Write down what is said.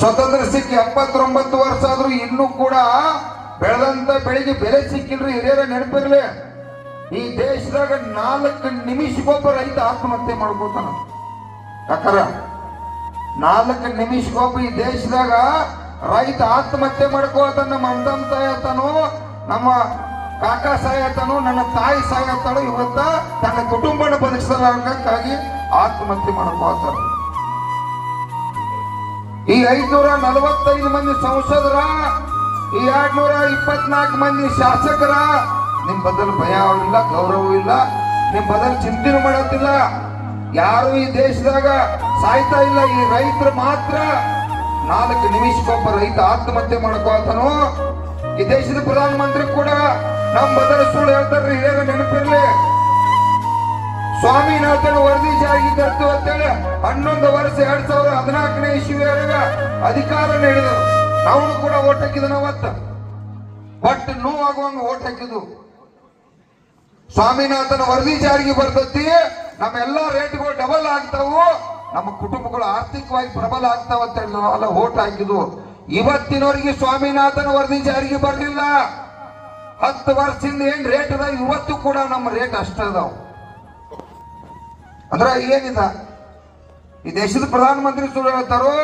ಸ್ವತಂತ್ರ ಸಿಕ್ಕಿ 79 ವರ್ಷ ಆದ್ರೂ ಇನ್ನೂ ಕೂಡ ಬೆಳೆದಂತ ಬೆಳೆಗೆ ಬೆಲೆ ಸಿಕ್ಕಿಲ್ರಿ. ಹಿರಿಯರ ನೆನಪಿರ್ಲಿ, ಈ ದೇಶದಾಗ 4 ನಿಮಿಷಕ್ಕೊಬ್ಬ ರೈತ ಆತ್ಮಹತ್ಯೆ ಮಾಡ್ಕೋತಾನ. ಯಾಕರ 4 ನಿಮಿಷಕ್ಕೊಬ್ಬ ಈ ದೇಶದಾಗ ರೈತ ಆತ್ಮಹತ್ಯೆ ಮಾಡ್ಕೋತಾನ. ನಮ್ಮ ಅಣ್ಣಮ್ಮ ಸಾಯತಾನು, ನಮ್ಮ ಕಾಕ ಸಾಯತಾನು, ನನ್ನ ತಾಯಿ ಸಾಯತಾಳು. ಇವತ್ತ ತನ್ನ ಕುಟುಂಬನ ಬದುಕಿಸಲಾಗಿ ಆತ್ಮಹತ್ಯೆ ಮಾಡ್ಕೋತಾರ. ಈ 545 ಮಂದಿ ಸಂಸದರ, ಈ 224 ಮಂದಿ ಶಾಸಕರ ನಿಮ್ ಬದಲು ಭಯ ಇಲ್ಲ, ಗೌರವ ಇಲ್ಲ, ನಿಮ್ ಬದಲು ಚಿಂತನೆ ಮಾಡತ್ತಿಲ್ಲ. ಯಾರು ಈ ದೇಶದಾಗ ಸಾಯ್ತಾ ಇಲ್ಲ. ಈ ರೈತರು ಮಾತ್ರ 4 ನಿಮಿಷಕ್ಕೊಬ್ಬ ರೈತ ಆತ್ಮಹತ್ಯೆ ಮಾಡ್ಕೋತಾನು. ಈ ದೇಶದ ಪ್ರಧಾನಮಂತ್ರಿ ಕೂಡ ನಮ್ ಬದಲು ಸುಳ್ಳು ಹೇಳ್ತಾರ್ರಿ. ಹಿರಿಯರ ನೆನಪಿರ್ಲಿ, ಸ್ವಾಮಿನಾಥನ್ ವರದಿ ಜಾರಿಗೆ ತರ್ತು ಅಂತೇಳಿ 11 ವರ್ಷ 2014ನೇ ಇಸ್ವಿಯವರೆಗ ಅಧಿಕಾರ ನೀಡಿದರು. ನಾವು ಕೂಡ ಓಟ್ ಹಾಕಿದ ನಾವತ್ತ, ಬಟ್ ನೋವಾಗುವಂಗ ಓಟ್ ಹಾಕಿದ್ವು. ಸ್ವಾಮಿನಾಥನ್ ವರದಿ ಜಾರಿಗೆ ಬರ್ತತಿ, ನಮ್ಮೆಲ್ಲ ರೇಟ್ಗಳು ಡಬಲ್ ಆಗ್ತಾವು, ನಮ್ಮ ಕುಟುಂಬಗಳು ಆರ್ಥಿಕವಾಗಿ ಪ್ರಬಲ ಆಗ್ತಾವ ಅಂತ ಹೇಳಿ ನಾವೆಲ್ಲ ಓಟ್ ಹಾಕಿದ್ವು. ಇವತ್ತಿನವರೆಗೆ ಸ್ವಾಮಿನಾಥನ್ ವರದಿ ಜಾರಿಗೆ ಬರಲಿಲ್ಲ. 10 ವರ್ಷದಿಂದ ಏನ್ ರೇಟ್ ಅದ ಇವತ್ತು ಕೂಡ ನಮ್ಮ ರೇಟ್ ಅಷ್ಟ ಅದಾವ. ಅಂದ್ರ ಏನಿದ ಈ ದೇಶದ ಪ್ರಧಾನಮಂತ್ರಿ ಸುಳ್ಳು ಹೇಳ್ತಾರೋ